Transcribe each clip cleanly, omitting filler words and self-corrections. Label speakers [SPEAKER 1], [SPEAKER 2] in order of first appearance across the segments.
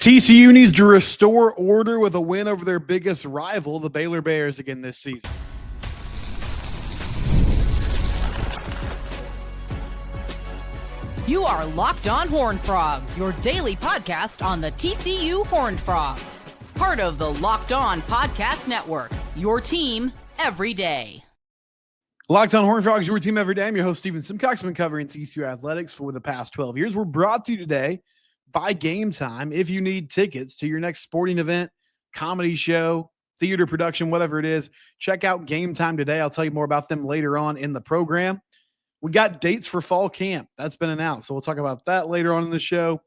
[SPEAKER 1] TCU needs to restore order with a win over their biggest rival, the Baylor Bears, again this season.
[SPEAKER 2] You are Locked On Horned Frogs, your daily podcast on the TCU Horned Frogs. Part of the Locked On Podcast Network, your team every day.
[SPEAKER 1] Locked On Horned Frogs, your team every day. I'm your host, Steven Simcox. I've been covering TCU athletics for the past 12 years. We're brought to you today by Gametime. If you need tickets to your next sporting event, comedy show, theater production, whatever it is, check out Gametime today. I'll tell you more about them later on in the program. We got dates for fall camp. That's been announced, so we'll talk about that later on in the show.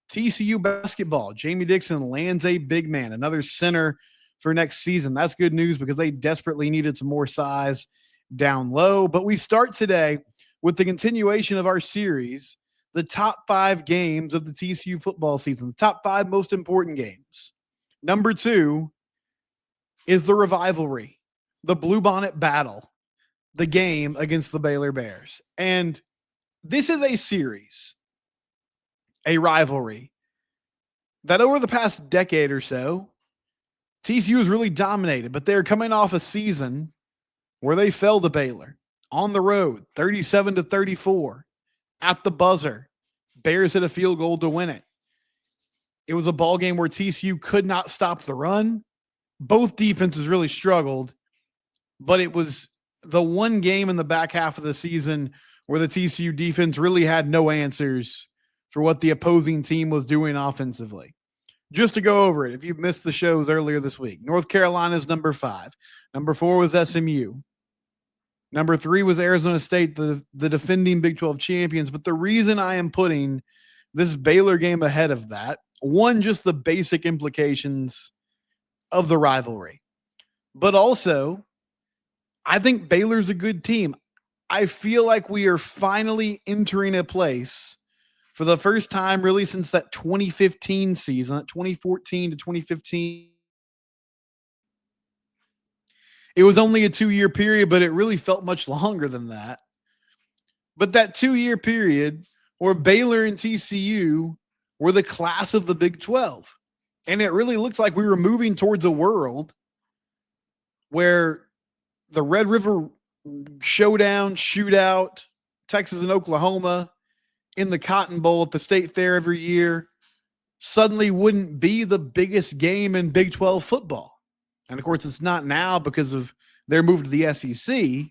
[SPEAKER 1] TCU basketball. Jamie Dixon lands a big man, another center for next season. That's good news because they desperately needed some more size down low. But we start today with the continuation of our series, the top 5 games of the TCU football season, the top 5 most important games. Number 2 is the rivalry, the Bluebonnet battle, the game against the Baylor Bears. And this is a series, a rivalry that over the past decade or so, TCU has really dominated, but they're coming off a season where they fell to Baylor on the road, 37-34 at the buzzer. Bears hit a field goal to win it. It was a ball game where TCU could not stop the run. Both defenses really struggled, but it was the one game in the back half of the season where the TCU defense really had no answers for what the opposing team was doing offensively. Just to go over it, if you've missed the shows earlier this week, North Carolina's number 5. Number 4 was SMU. Number 3 was Arizona State, the defending Big 12 champions. But the reason I am putting this Baylor game ahead of that, one, just the basic implications of the rivalry. But also, I think Baylor's a good team. I feel like we are finally entering a place for the first time really since that 2015 season, that 2014 to 2015. It was only a 2-year period, but it really felt much longer than that. But that 2-year period where Baylor and TCU were the class of the Big 12. And it really looked like we were moving towards a world where the Red River Showdown, Shootout, Texas and Oklahoma in the Cotton Bowl at the State Fair every year suddenly wouldn't be the biggest game in Big 12 football. And of course, it's not now because of their move to the SEC,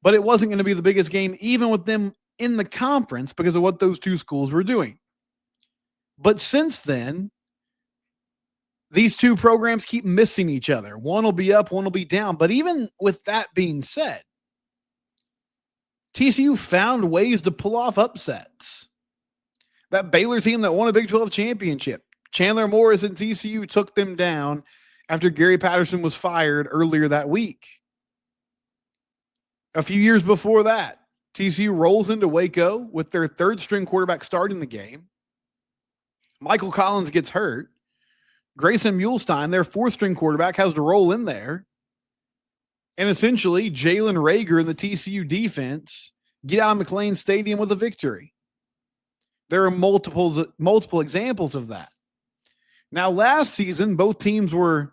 [SPEAKER 1] but it wasn't going to be the biggest game even with them in the conference because of what those two schools were doing. But since then, these two programs keep missing each other. One will be up, one will be down. But even with that being said, TCU found ways to pull off upsets. That Baylor team that won a Big 12 championship, Chandler Morris and TCU took them down after Gary Patterson was fired earlier that week. A few years before that, TCU rolls into Waco with their third-string quarterback starting the game. Michael Collins gets hurt. Grayson Muhlstein, their fourth-string quarterback, has to roll in there. And essentially, Jalen Rager and the TCU defense get out of McLean Stadium with a victory. There are multiple examples of that. Now, last season, both teams were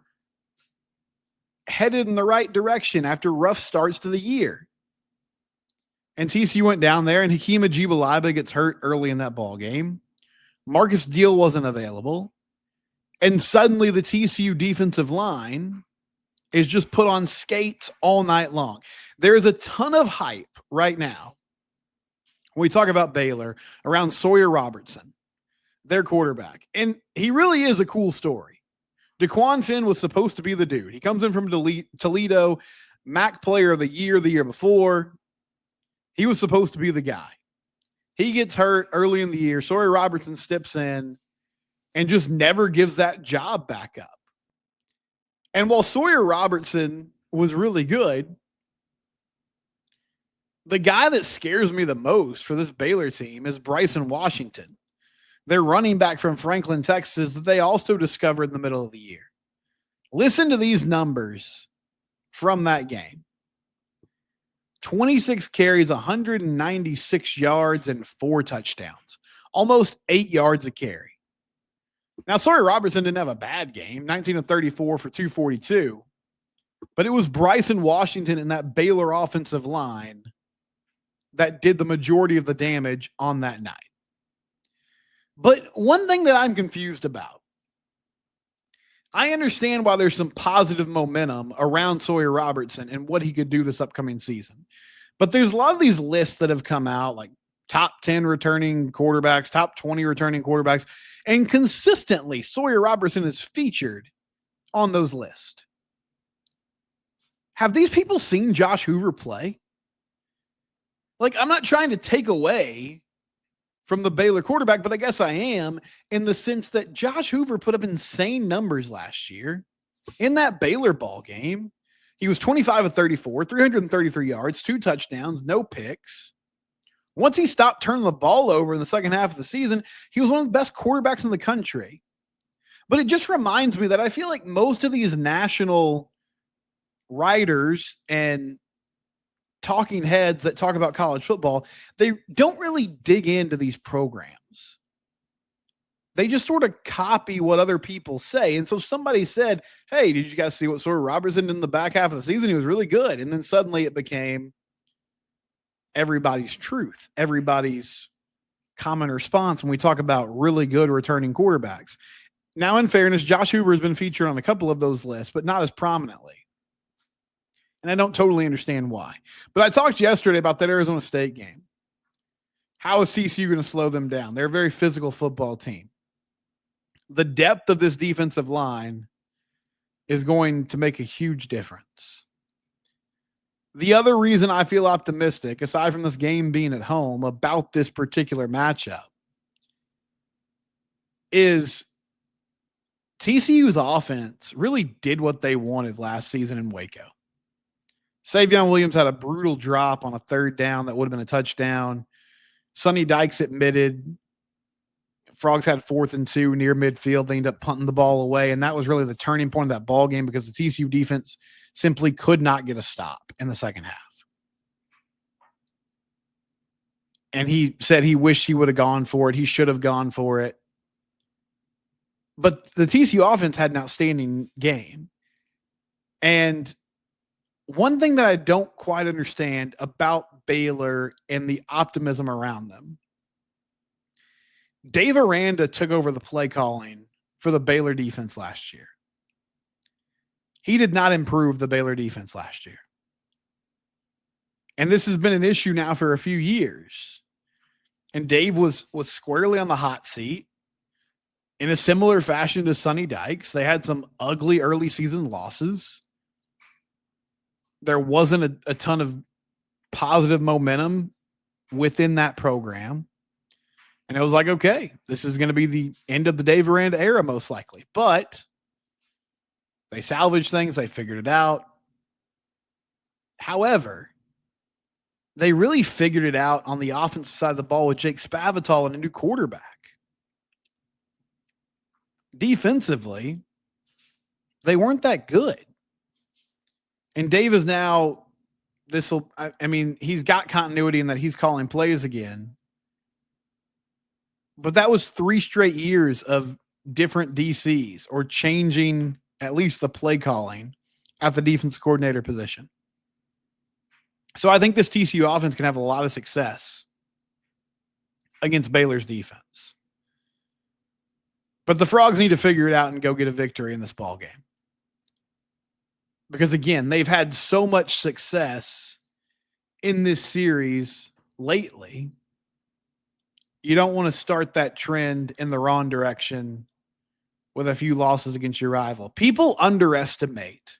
[SPEAKER 1] headed in the right direction after rough starts to the year. And TCU went down there, and Hakeem Ajibalaiba gets hurt early in that ball game. Marcus Deal wasn't available. And suddenly the TCU defensive line is just put on skates all night long. There is a ton of hype right now when we talk about Baylor around Sawyer Robertson, their quarterback. And he really is a cool story. DeQuan Finn was supposed to be the dude. He comes in from Toledo, MAC player of the year before. He was supposed to be the guy. He gets hurt early in the year. Sawyer Robertson steps in and just never gives that job back up. And while Sawyer Robertson was really good, the guy that scares me the most for this Baylor team is Bryson Washington. Their running back from Franklin, Texas, that they also discovered in the middle of the year. Listen to these numbers from that game. 26 carries, 196 yards, and 4 touchdowns. Almost 8 yards a carry. Now, Sawyer Robertson didn't have a bad game, 19 of 34 for 242, but it was Bryson Washington and that Baylor offensive line that did the majority of the damage on that night. But one thing that I'm confused about, I understand why there's some positive momentum around Sawyer Robertson and what he could do this upcoming season. But there's a lot of these lists that have come out, like top 10 returning quarterbacks, top 20 returning quarterbacks, and consistently Sawyer Robertson is featured on those lists. Have these people seen Josh Hoover play? Like, I'm not trying to take away from the Baylor quarterback, but I guess I am, in the sense that Josh Hoover put up insane numbers last year in that Baylor ball game. He was 25 of 34, 333 yards, 2 touchdowns, no picks. Once he stopped turning the ball over in the second half of the season, he was one of the best quarterbacks in the country. But it just reminds me that I feel like most of these national writers and talking heads that talk about college football, they don't really dig into these programs. They just sort of copy what other people say. And so somebody said, hey, did you guys see what Sawyer Robertson did in the back half of the season? He was really good. And then suddenly it became everybody's truth, everybody's common response when we talk about really good returning quarterbacks. Now, in fairness, Josh Hoover has been featured on a couple of those lists, but not as prominently. And I don't totally understand why. But I talked yesterday about that Arizona State game. How is TCU going to slow them down? They're a very physical football team. The depth of this defensive line is going to make a huge difference. The other reason I feel optimistic, aside from this game being at home, about this particular matchup is TCU's offense really did what they wanted last season in Waco. Savion Williams had a brutal drop on a third down that would have been a touchdown. Sonny Dykes admitted Frogs had 4th and 2 near midfield. They ended up punting the ball away, and that was really the turning point of that ball game because the TCU defense simply could not get a stop in the second half. And he said he wished he would have gone for it. He should have gone for it. But the TCU offense had an outstanding game. And one thing that I don't quite understand about Baylor and the optimism around them, Dave Aranda took over the play calling for the Baylor defense last year. He did not improve the Baylor defense last year. And this has been an issue now for a few years. And Dave was squarely on the hot seat in a similar fashion to Sonny Dykes. They had some ugly early season losses. There wasn't a ton of positive momentum within that program. And it was like, okay, this is going to be the end of the Dave Aranda era, most likely. But they salvaged things. They figured it out. However, they really figured it out on the offensive side of the ball with Jake Spavital and a new quarterback. Defensively, they weren't that good. And Dave is now, he's got continuity in that he's calling plays again. But that was 3 straight years of different DCs or changing at least the play calling at the defense coordinator position. So I think this TCU offense can have a lot of success against Baylor's defense. But the Frogs need to figure it out and go get a victory in this ball game. Because again, they've had so much success in this series lately. You don't want to start that trend in the wrong direction with a few losses against your rival. People underestimate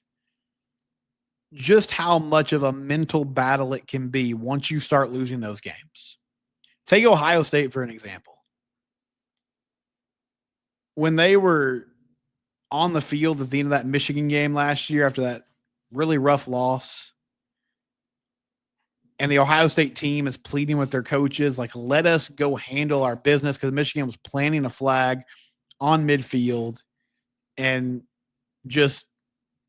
[SPEAKER 1] just how much of a mental battle it can be once you start losing those games. Take Ohio State for an example. When they were on the field at the end of that Michigan game last year after that really rough loss, and the Ohio State team is pleading with their coaches, like, let us go handle our business, because Michigan was planting a flag on midfield and just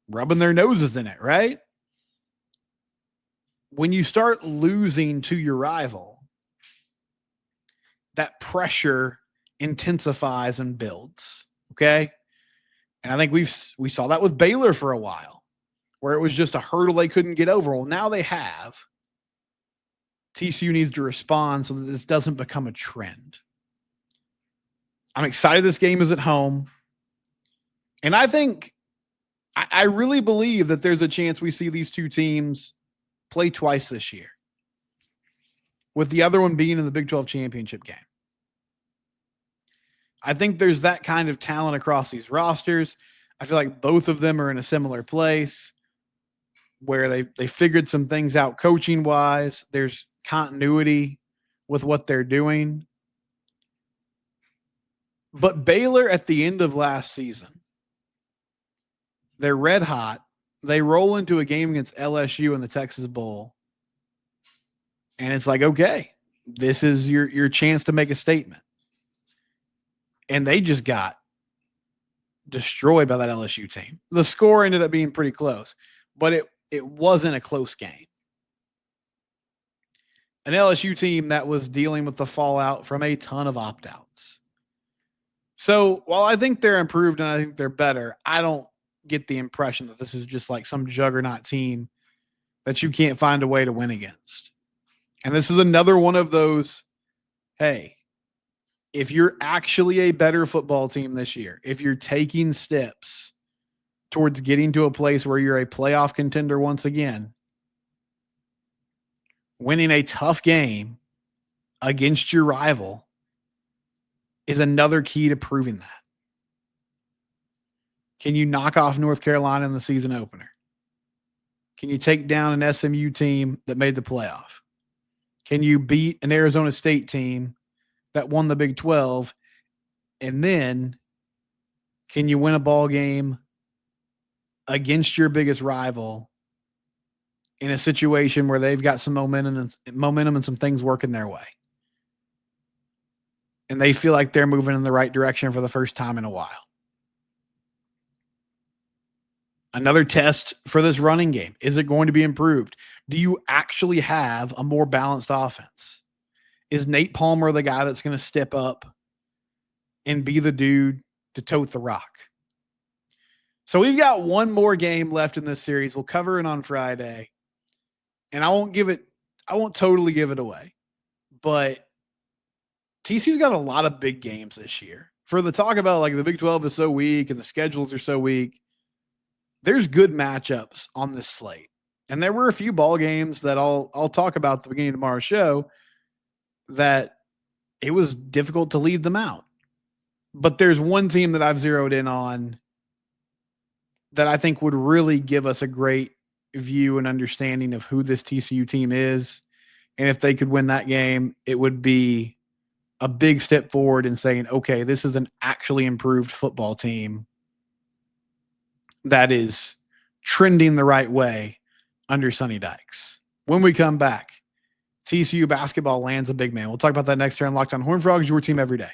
[SPEAKER 1] rubbing their noses in it, right? When you start losing to your rival, that pressure intensifies and builds. Okay. And I think we saw that with Baylor for a while, where it was just a hurdle they couldn't get over. Well, now they have. TCU needs to respond so that this doesn't become a trend. I'm excited this game is at home. And I think, I really believe that there's a chance we see these two teams play twice this year, with the other one being in the Big 12 championship game. I think there's that kind of talent across these rosters. I feel like both of them are in a similar place where they figured some things out coaching wise. There's continuity with what they're doing. But Baylor at the end of last season, they're red hot. They roll into a game against LSU in the Texas Bowl. And it's like, okay, this is your chance to make a statement. And they just got destroyed by that LSU team. The score ended up being pretty close, but it wasn't a close game. An LSU team that was dealing with the fallout from a ton of opt-outs. So while I think they're improved and I think they're better, I don't get the impression that this is just like some juggernaut team that you can't find a way to win against. And this is another one of those, hey, if you're actually a better football team this year, if you're taking steps towards getting to a place where you're a playoff contender once again, winning a tough game against your rival is another key to proving that. Can you knock off North Carolina in the season opener? Can you take down an SMU team that made the playoff? Can you beat an Arizona State team that won the Big 12? And then can you win a ball game against your biggest rival in a situation where they've got some momentum and some things working their way? And they feel like they're moving in the right direction for the first time in a while. Another test for this running game. Is it going to be improved? Do you actually have a more balanced offense? Is Nate Palmer the guy that's going to step up and be the dude to tote the rock? So we've got one more game left in this series. We'll cover it on Friday. And I won't totally give it away. But TCU's got a lot of big games this year. For the talk about like the Big 12 is so weak and the schedules are so weak, there's good matchups on this slate. And there were a few ball games that I'll talk about at the beginning of tomorrow's show that it was difficult to leave them out. But there's one team that I've zeroed in on that I think would really give us a great view and understanding of who this TCU team is. And if they could win that game, it would be a big step forward in saying, okay, this is an actually improved football team that is trending the right way under Sonny Dykes. When we come back, TCU basketball lands a big man. We'll talk about that next turn. Locked on Horned Frogs, your team every day.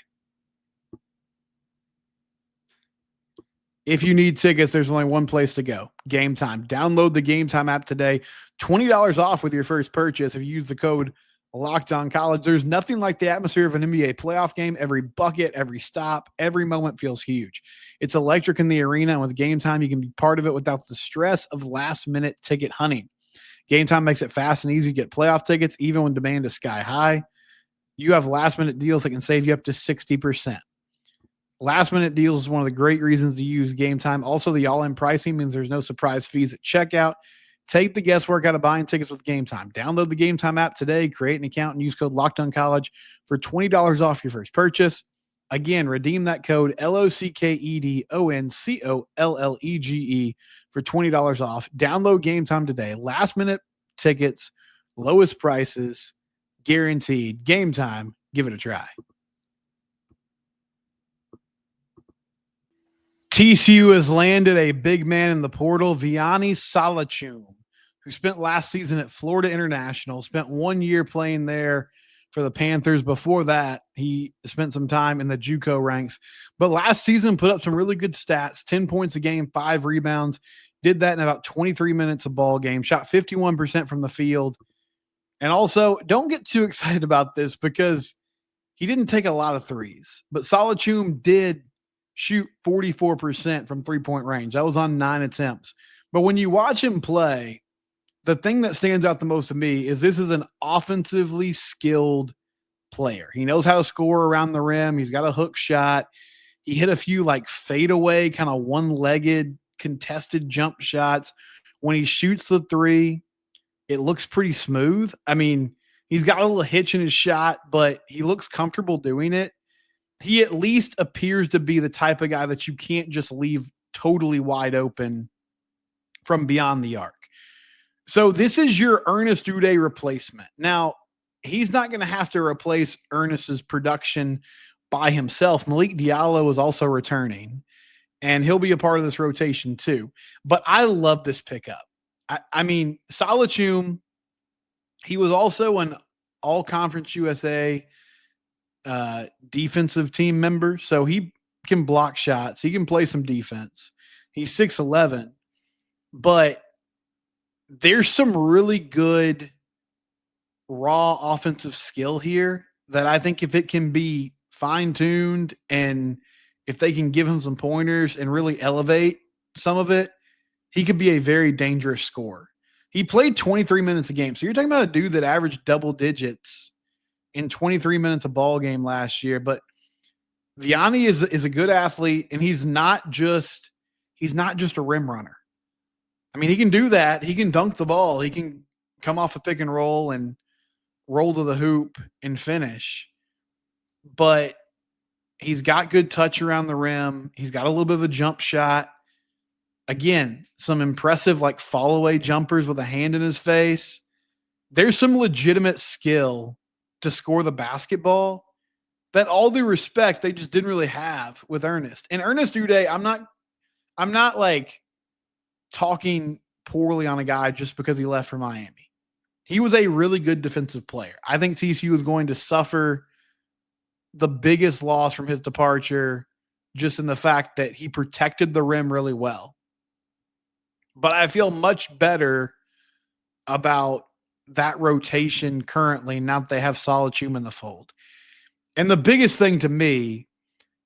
[SPEAKER 1] If you need tickets, there's only one place to go. Gametime. Download the Gametime app today. $20 off with your first purchase if you use the code LOCKEDONCollege. There's nothing like the atmosphere of an NBA playoff game. Every bucket, every stop, every moment feels huge. It's electric in the arena, and with Gametime, you can be part of it without the stress of last-minute ticket hunting. Gametime makes it fast and easy to get playoff tickets, even when demand is sky high. You have last-minute deals that can save you up to 60%. Last-minute deals is one of the great reasons to use Gametime. Also, the all-in pricing means there's no surprise fees at checkout. Take the guesswork out of buying tickets with Gametime. Download the Gametime app today, create an account, and use code LOCKEDONCollege for $20 off your first purchase. Again, redeem that code LOCKEDONCOLLEGE for $20 off. Download Gametime today. Last-minute tickets, lowest prices, guaranteed. Gametime, give it a try. TCU has landed a big man in the portal, Vianney Salachum, who spent last season at Florida International, spent 1 year playing there for the Panthers. Before that, he spent some time in the JUCO ranks, but last season put up some really good stats, 10 points a game, 5 rebounds, did that in about 23 minutes a ball game, shot 51% from the field. And also, don't get too excited about this because he didn't take a lot of threes, but Salachum did shoot 44% from 3-point range. That was on 9 attempts. But when you watch him play, the thing that stands out the most to me is this is an offensively skilled player. He knows how to score around the rim. He's got a hook shot. He hit a few like fadeaway, kind of one-legged contested jump shots. When he shoots the three, it looks pretty smooth. I mean, he's got a little hitch in his shot, but he looks comfortable doing it. He at least appears to be the type of guy that you can't just leave totally wide open from beyond the arc. So this is your Ernest Udeh replacement. Now, he's not going to have to replace Ernest's production by himself. Malik Diallo is also returning, and he'll be a part of this rotation too. But I love this pickup. I mean, Solachum, he was also an All-Conference USA defensive team member, so he can block shots. He can play some defense. He's 6'11", but there's some really good raw offensive skill here that I think if it can be fine-tuned and if they can give him some pointers and really elevate some of it, he could be a very dangerous scorer. He played 23 minutes a game. So you're talking about a dude that averaged double digits in 23 minutes a ball game last year. But Vianney is a good athlete, and he's not just a rim runner. I mean, he can do that. He can dunk the ball. He can come off a pick and roll and roll to the hoop and finish. But he's got good touch around the rim. He's got a little bit of a jump shot. Again, some impressive like fall away jumpers with a hand in his face. There's some legitimate skill to score the basketball that, all due respect, they just didn't really have with Ernest. And Ernest Udeh, I'm not like talking poorly on a guy just because he left for Miami. He was a really good defensive player. I think TCU is going to suffer the biggest loss from his departure just in the fact that he protected the rim really well. But I feel much better about that rotation currently now that they have Solachum in the fold. And the biggest thing to me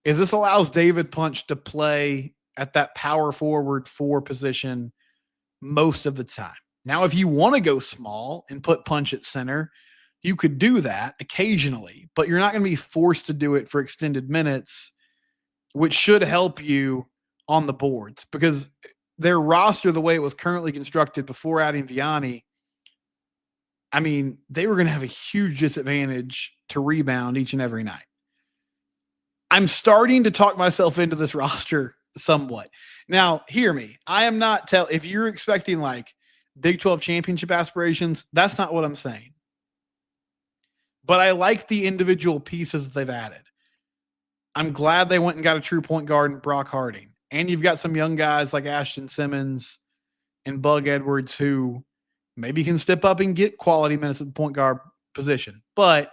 [SPEAKER 1] is this allows David Punch to play at that power forward 4 position most of the time. Now, if you want to go small and put Punch at center, you could do that occasionally, but you're not going to be forced to do it for extended minutes, which should help you on the boards, because their roster, the way it was currently constructed before adding Vianney, I mean, they were going to have a huge disadvantage to rebound each and every night. I'm starting to talk myself into this roster somewhat. Now, hear me. I am not if you're expecting like Big 12 championship aspirations, that's not what I'm saying. But I like the individual pieces they've added. I'm glad they went and got a true point guard in Brock Harding. And you've got some young guys like Ashton Simmons and Bug Edwards who maybe can step up and get quality minutes at the point guard position. But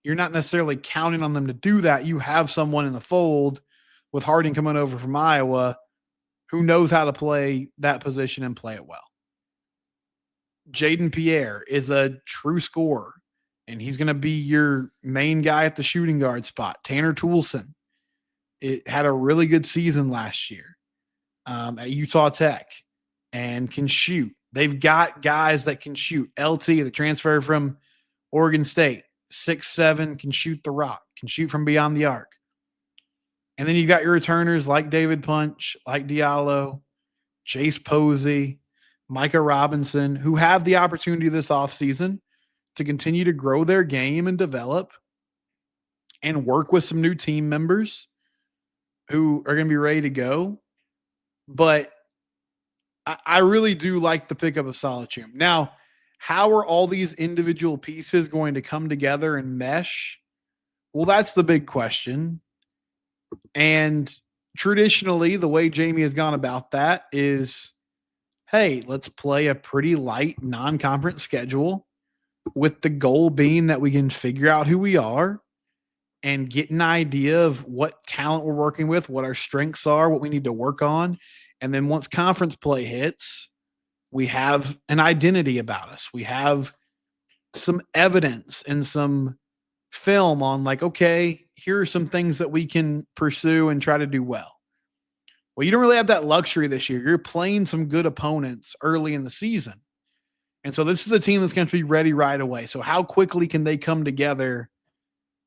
[SPEAKER 1] you're not necessarily counting on them to do that. You have someone in the fold with Harding coming over from Iowa who knows how to play that position and play it well. Jaden Pierre is a true scorer, and he's going to be your main guy at the shooting guard spot. Tanner Toolson, it had a really good season last year at Utah Tech and can shoot. They've got guys that can shoot. LT, the transfer from Oregon State, 6'7", can shoot the rock, can shoot from beyond the arc. And then you've got your returners like David Punch, like Diallo, Chase Posey, Micah Robinson, who have the opportunity this offseason to continue to grow their game and develop and work with some new team members who are going to be ready to go. But I really do like the pickup of Solachum. Now, how are all these individual pieces going to come together and mesh? Well, that's the big question. And traditionally, the way Jamie has gone about that is, hey, let's play a pretty light non-conference schedule with the goal being that we can figure out who we are and get an idea of what talent we're working with, what our strengths are, what we need to work on. And then once conference play hits, we have an identity about us. We have some evidence and some film on like, okay, here are some things that we can pursue and try to do well. Well, you don't really have that luxury this year. You're playing some good opponents early in the season. And so this is a team that's going to be ready right away. So how quickly can they come together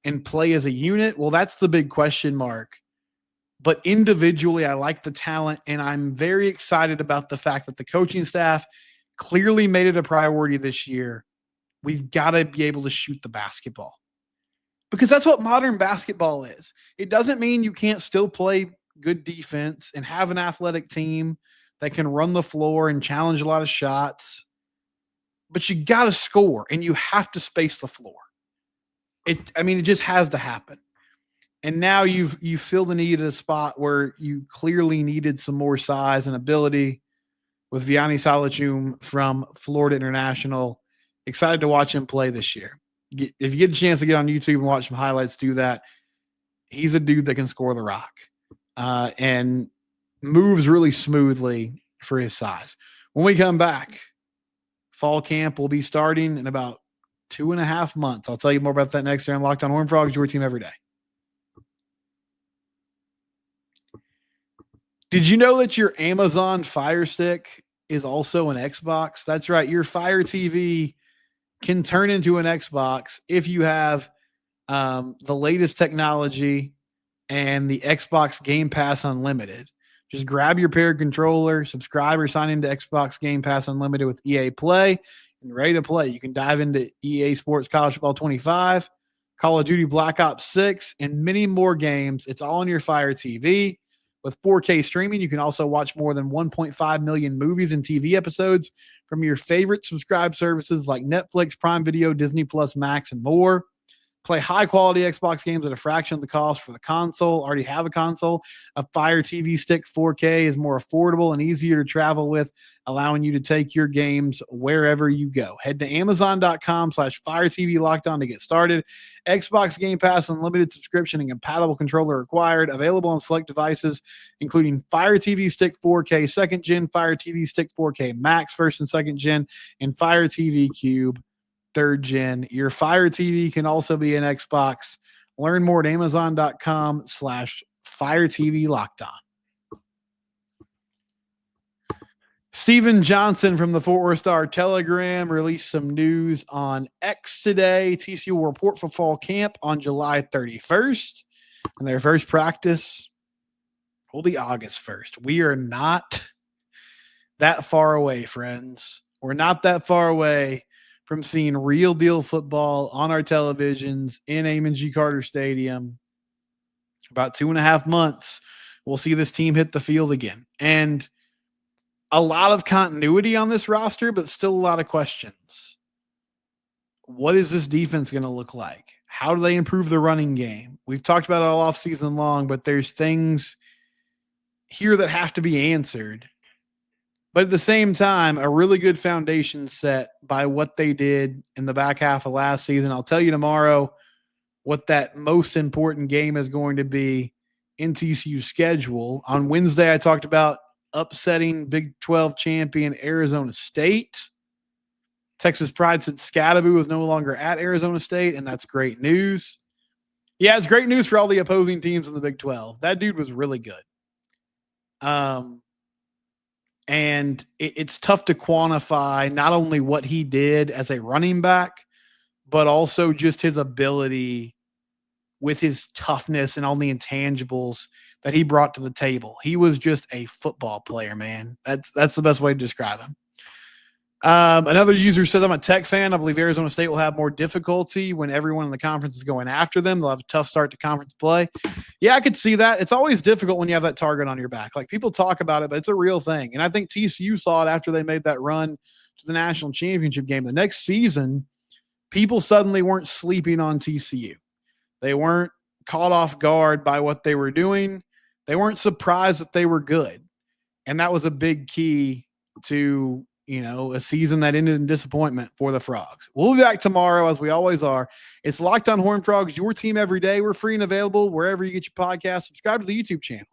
[SPEAKER 1] and play as a unit? Well, that's the big question mark. But individually, I like the talent, and I'm very excited about the fact that the coaching staff clearly made it a priority this year. We've got to be able to shoot the basketball because that's what modern basketball is. It doesn't mean you can't still play good defense and have an athletic team that can run the floor and challenge a lot of shots, but you got to score and you have to space the floor. It just has to happen. And now you feel the need at a spot where you clearly needed some more size and ability with Vianney Salachum from Florida International. Excited to watch him play this year. If you get a chance to get on YouTube and watch some highlights, do that. He's a dude that can score the rock and moves really smoothly for his size. When we come back, fall camp will be starting in about 2.5 months. I'll tell you more about that next year on Locked On Horned Frogs, your team every day. Did you know that your Amazon Fire Stick is also an Xbox? That's right. Your Fire TV can turn into an Xbox if you have the latest technology and the Xbox Game Pass Unlimited. Just grab your paired controller, subscribe or sign into Xbox Game Pass Unlimited with EA Play, and ready to play. You can dive into EA Sports College Football 25, Call of Duty Black Ops 6, and many more games. It's all on your Fire TV. With 4K streaming, you can also watch more than 1.5 million movies and TV episodes from your favorite subscribed services like Netflix, Prime Video, Disney Plus, Max, and more. Play high-quality Xbox games at a fraction of the cost for the console. Already have a console? A Fire TV Stick 4K is more affordable and easier to travel with, allowing you to take your games wherever you go. Head to Amazon.com/Fire TV Locked On to get started. Xbox Game Pass Unlimited subscription and compatible controller required. Available on select devices, including Fire TV Stick 4K 2nd Gen, Fire TV Stick 4K Max 1st and 2nd Gen, and Fire TV Cube 3rd Gen. Your Fire TV can also be an Xbox. Learn more at Amazon.com/Fire TV Locked On. Steven Johnson from the Fort Worth Star Telegram released some news on X today. TCU will report for fall camp on July 31st, and their first practice will be August 1st. We are not that far away, friends. We're not that far away from seeing real deal football on our televisions in Amon G. Carter Stadium. About 2.5 months, we'll see this team hit the field again. And a lot of continuity on this roster, but still a lot of questions. What is this defense going to look like? How do they improve the running game? We've talked about it all off season long, but there's things here that have to be answered. But at the same time, a really good foundation set by what they did in the back half of last season. I'll tell you tomorrow what that most important game is going to be in TCU's schedule. On Wednesday, I talked about upsetting Big 12 champion Arizona State. Texas Pride said Scadaboo is no longer at Arizona State, and that's great news. Yeah, it's great news for all the opposing teams in the Big 12. That dude was really good. And it's tough to quantify not only what he did as a running back, but also just his ability with his toughness and all the intangibles that he brought to the table. He was just a football player, man. That's the best way to describe him. Another user says, I'm a Tech fan. I believe Arizona State will have more difficulty when everyone in the conference is going after them. They'll have a tough start to conference play. Yeah, I could see that. It's always difficult when you have that target on your back. Like, people talk about it, but it's a real thing. And I think TCU saw it after they made that run to the national championship game. The next season, people suddenly weren't sleeping on TCU. They weren't caught off guard by what they were doing. They weren't surprised that they were good. And that was a big key to, a season that ended in disappointment for the Frogs. We'll be back tomorrow, as we always are. It's Locked On Horned Frogs, your team every day. We're free and available wherever you get your podcasts. Subscribe to the YouTube channel.